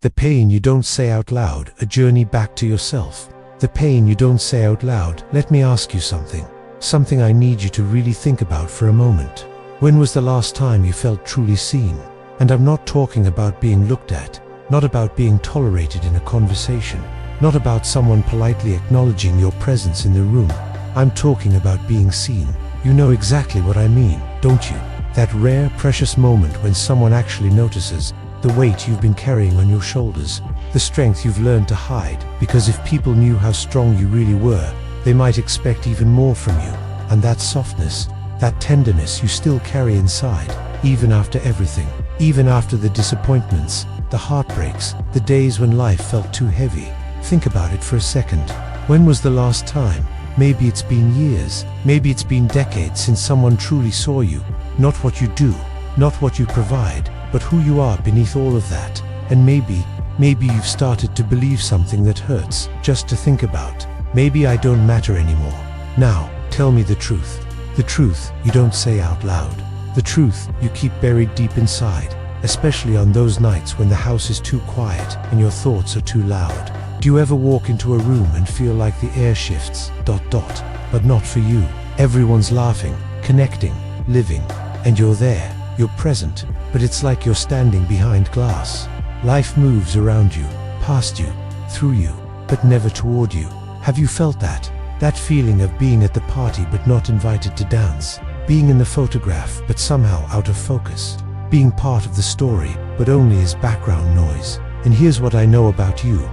The pain you don't say out loud, a journey back to yourself. The pain you don't say out loud. Let me ask you something. Something I need you to really think about for a moment. When was the last time you felt truly seen? And I'm not talking about being looked at, not about being tolerated in a conversation, not about someone politely acknowledging your presence in the room. I'm talking about being seen. You know exactly what I mean, don't you? That rare, precious moment when someone actually notices the weight you've been carrying on your shoulders, the strength you've learned to hide, because if people knew how strong you really were, they might expect even more from you. And that softness, that tenderness you still carry inside, even after everything, even after the disappointments, the heartbreaks, the days when life felt too heavy. Think about it for a second. When was the last time? Maybe it's been years, maybe it's been decades since someone truly saw you, not what you do, not what you provide, but who you are beneath all of that. And maybe you've started to believe something that hurts, just to think about. Maybe I don't matter anymore. Now, tell me the truth. The truth you don't say out loud. The truth you keep buried deep inside, especially on those nights when the house is too quiet and your thoughts are too loud. Do you ever walk into a room and feel like the air shifts, ... but not for you? Everyone's laughing, connecting, living, and you're there, you're present, but it's like you're standing behind glass. Life moves around you, past you, through you, but never toward you. Have you felt that? That feeling of being at the party but not invited to dance, being in the photograph but somehow out of focus, being part of the story but only as background noise. And here's what I know about you, ...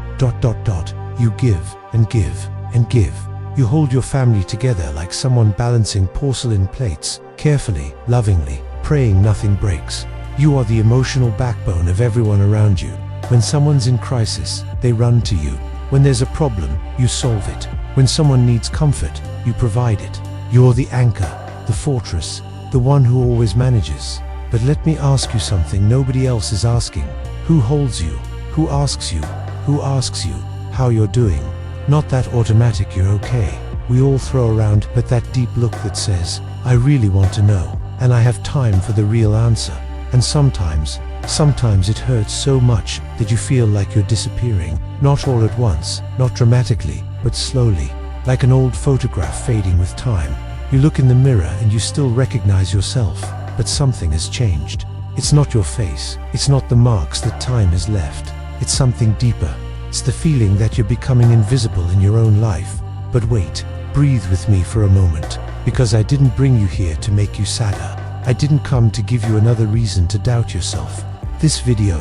You give and give and give. You hold your family together like someone balancing porcelain plates, carefully, lovingly, praying nothing breaks. You are the emotional backbone of everyone around you. When someone's in crisis, they run to you. When there's a problem, you solve it. When someone needs comfort, you provide it. You're the anchor, the fortress, the one who always manages. But let me ask you something nobody else is asking. Who holds you? Who asks you? Who asks you how you're doing? Not that automatic "you're okay" we all throw around, but that deep look that says, "I really want to know, and I have time for the real answer." And sometimes it hurts so much that you feel like you're disappearing. Not all at once, not dramatically, but slowly, like an old photograph fading with time. You look in the mirror and you still recognize yourself, but something has changed. It's not your face, it's not the marks that time has left. It's something deeper. It's the feeling that you're becoming invisible in your own life. But wait, breathe with me for a moment, because I didn't bring you here to make you sadder. I didn't come to give you another reason to doubt yourself. This video, ...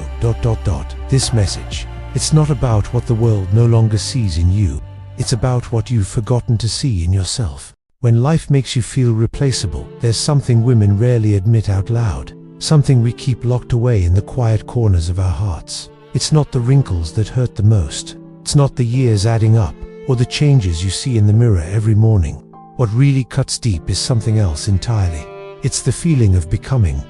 this message, it's not about what the world no longer sees in you. It's about what you've forgotten to see in yourself. When life makes you feel replaceable, there's something women rarely admit out loud. Something we keep locked away in the quiet corners of our hearts. It's not the wrinkles that hurt the most. It's not the years adding up, or the changes you see in the mirror every morning. What really cuts deep is something else entirely. It's the feeling of becoming ...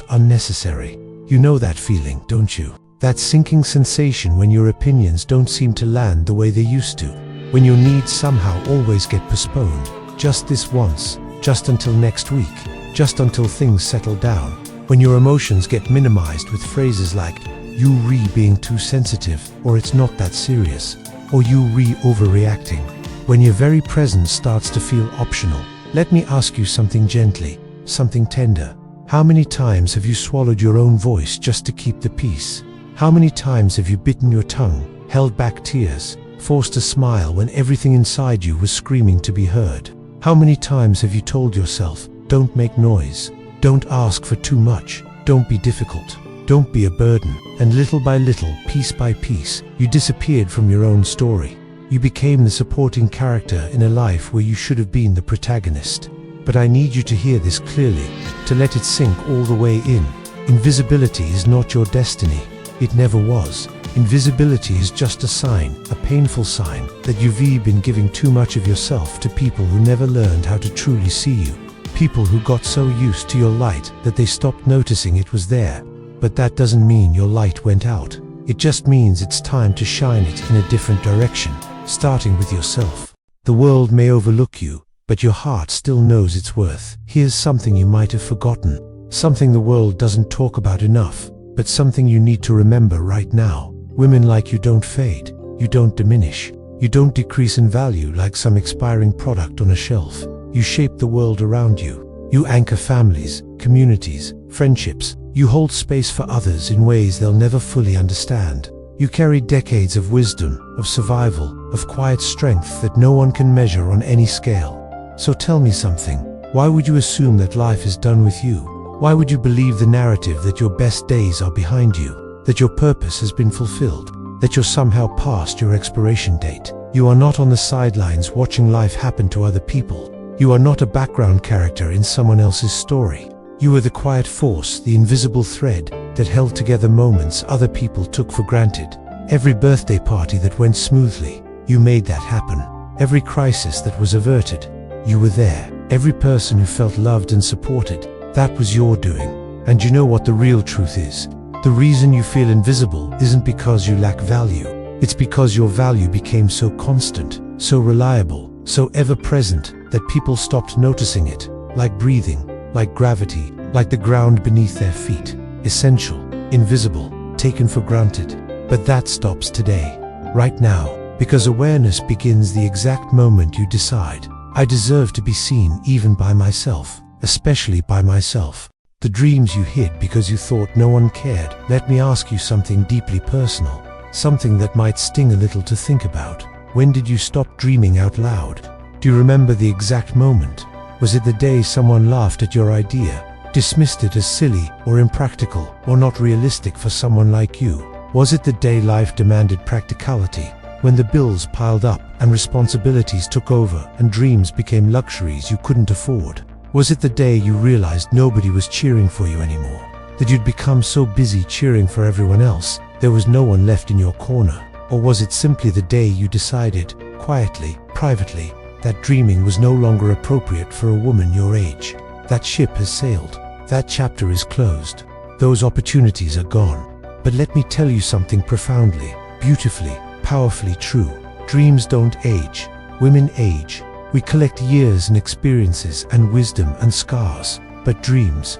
unnecessary. You know that feeling, don't you? That sinking sensation when your opinions don't seem to land the way they used to. When your needs somehow always get postponed. Just this once, just until next week, just until things settle down. When your emotions get minimized with phrases like, "You being too sensitive," or "It's not that serious," or "You overreacting." When your very presence starts to feel optional. Let me ask you something gently, something tender. How many times have you swallowed your own voice just to keep the peace? How many times have you bitten your tongue, held back tears, forced a smile when everything inside you was screaming to be heard? How many times have you told yourself, "Don't make noise, don't ask for too much, don't be difficult, don't be a burden," and little by little, piece by piece, you disappeared from your own story. You became the supporting character in a life where you should have been the protagonist. But I need you to hear this clearly, to let it sink all the way in. Invisibility is not your destiny. It never was. Invisibility is just a sign, a painful sign, that you've been giving too much of yourself to people who never learned how to truly see you. People who got so used to your light that they stopped noticing it was there. But that doesn't mean your light went out. It just means it's time to shine it in a different direction, starting with yourself. The world may overlook you, but your heart still knows its worth. Here's something you might have forgotten, something the world doesn't talk about enough. but something you need to remember right now. Women like you don't fade, you don't diminish, you don't decrease in value like some expiring product on a shelf. You shape the world around you. You anchor families, communities, friendships. You hold space for others in ways they'll never fully understand. You carry decades of wisdom, of survival, of quiet strength that no one can measure on any scale. So tell me something. Why would you assume that life is done with you? Why would you believe the narrative that your best days are behind you, that your purpose has been fulfilled, that you're somehow past your expiration date? You are not on the sidelines watching life happen to other people. You are not a background character in someone else's story. You are the quiet force, the invisible thread that held together moments other people took for granted. Every birthday party that went smoothly, you made that happen. Every crisis that was averted, you were there. Every person who felt loved and supported, that was your doing. And you know what the real truth is? The reason you feel invisible isn't because you lack value. It's because your value became so constant, so reliable, so ever-present that people stopped noticing it. Like breathing, like gravity, like the ground beneath their feet. Essential, invisible, taken for granted. But that stops today, right now, because awareness begins the exact moment you decide, I deserve to be seen even by myself, especially by myself. The dreams you hid because you thought no one cared. Let me ask you something deeply personal, something that might sting a little to think about. When did you stop dreaming out loud? Do you remember the exact moment? Was it the day someone laughed at your idea, dismissed it as silly or impractical or not realistic for someone like you? Was it the day life demanded practicality, when the bills piled up and responsibilities took over and dreams became luxuries you couldn't afford? Was it the day you realized nobody was cheering for you anymore, that you'd become so busy cheering for everyone else, there was no one left in your corner? Or was it simply the day you decided, quietly, privately, that dreaming was no longer appropriate for a woman your age? That ship has sailed. That chapter is closed. Those opportunities are gone. But let me tell you something profoundly, beautifully, powerfully true. Dreams don't age. Women age. We collect years and experiences and wisdom and scars. But dreams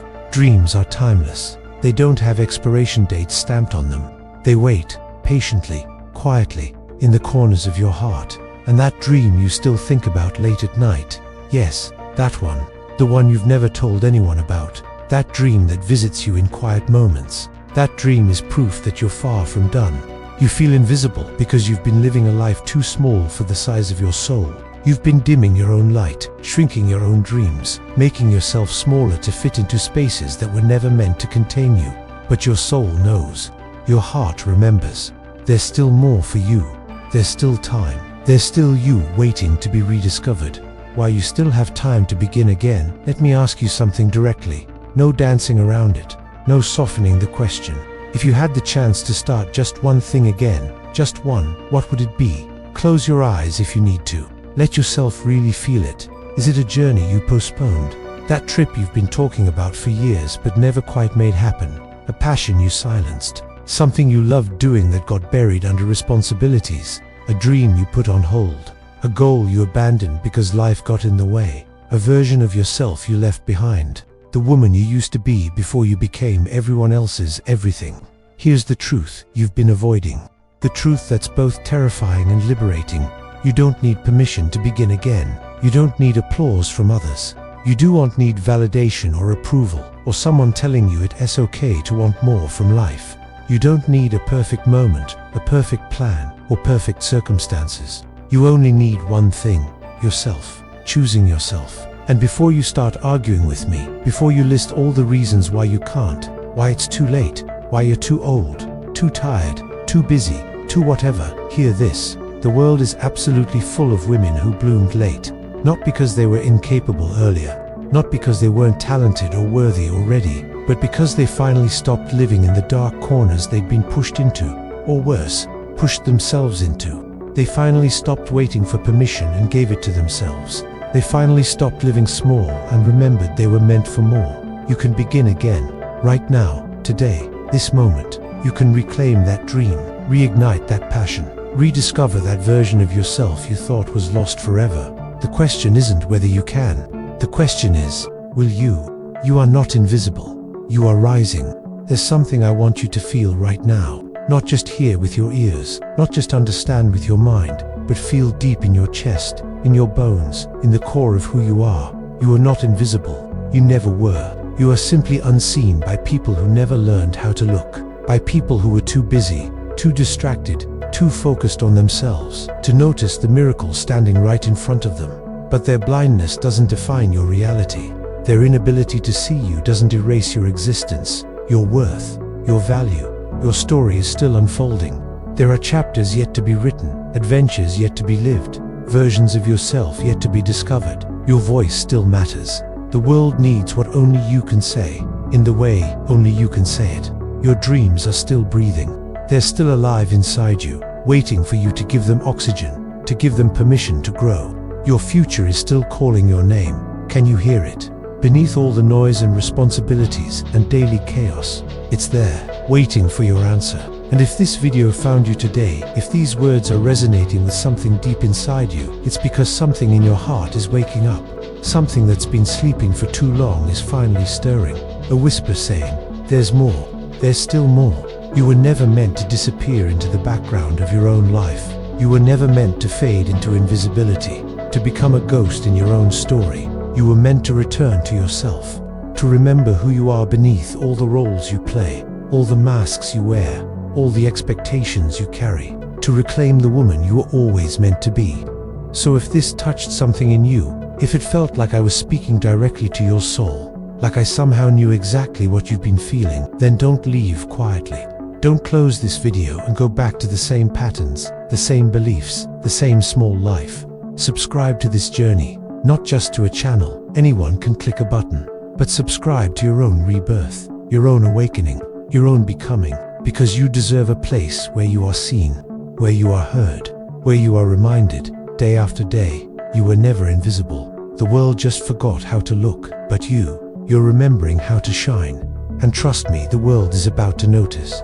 are timeless. They don't have expiration dates stamped on them. They wait, patiently, quietly, in the corners of your heart. And that dream you still think about late at night, yes, that one, the one you've never told anyone about, that dream that visits you in quiet moments, that dream is proof that you're far from done. You feel invisible because you've been living a life too small for the size of your soul. You've been dimming your own light, shrinking your own dreams, making yourself smaller to fit into spaces that were never meant to contain you. But your soul knows. Your heart remembers. There's still more for you. There's still time. There's still you waiting to be rediscovered. While you still have time to begin again, let me ask you something directly. No dancing around it. No softening the question. If you had the chance to start just one thing again, just one, what would it be? Close your eyes if you need to. Let yourself really feel it. Is it a journey you postponed? That trip you've been talking about for years but never quite made happen? A passion you silenced? Something you loved doing that got buried under responsibilities? A dream you put on hold? A goal you abandoned because life got in the way? A version of yourself you left behind? The woman you used to be before you became everyone else's everything? Here's the truth you've been avoiding. The truth that's both terrifying and liberating. You don't need permission to begin again. You don't need applause from others. You don't need validation or approval, or someone telling you it's okay to want more from life. You don't need a perfect moment, a perfect plan, or perfect circumstances. You only need one thing, yourself, choosing yourself. And before you start arguing with me, before you list all the reasons why you can't, why it's too late, why you're too old, too tired, too busy, too whatever, hear this. The world is absolutely full of women who bloomed late, not because they were incapable earlier, not because they weren't talented or worthy or ready, but because they finally stopped living in the dark corners they'd been pushed into, or worse, pushed themselves into. They finally stopped waiting for permission and gave it to themselves. They finally stopped living small and remembered they were meant for more. You can begin again, right now, today, this moment. You can reclaim that dream, reignite that passion. Rediscover that version of yourself you thought was lost forever. The question isn't whether you can. The question is, will you? You are not invisible. You are rising. There's something I want you to feel right now. Not just hear with your ears, not just understand with your mind, but feel deep in your chest, in your bones, in the core of who you are. You are not invisible. You never were. You are simply unseen by people who never learned how to look, by people who were too busy, too distracted, too focused on themselves to notice the miracle standing right in front of them. But their blindness doesn't define your reality. Their inability to see you doesn't erase your existence, your worth, your value. Your story is still unfolding. There are chapters yet to be written, adventures yet to be lived, versions of yourself yet to be discovered. Your voice still matters. The world needs what only you can say, in the way only you can say it. Your dreams are still breathing. They're still alive inside you, waiting for you to give them oxygen, to give them permission to grow. Your future is still calling your name. Can you hear it? Beneath all the noise and responsibilities and daily chaos, it's there, waiting for your answer. And if this video found you today, if these words are resonating with something deep inside you, it's because something in your heart is waking up. Something that's been sleeping for too long is finally stirring. A whisper saying, there's more, there's still more. You were never meant to disappear into the background of your own life. You were never meant to fade into invisibility, to become a ghost in your own story. You were meant to return to yourself, to remember who you are beneath all the roles you play, all the masks you wear, all the expectations you carry, to reclaim the woman you were always meant to be. So if this touched something in you, if it felt like I was speaking directly to your soul, like I somehow knew exactly what you've been feeling, then don't leave quietly. Don't close this video and go back to the same patterns, the same beliefs, the same small life. Subscribe to this journey, not just to a channel. Anyone can click a button, but subscribe to your own rebirth, your own awakening, your own becoming, because you deserve a place where you are seen, where you are heard, where you are reminded, day after day, you were never invisible. The world just forgot how to look, but you're remembering how to shine. And trust me, the world is about to notice.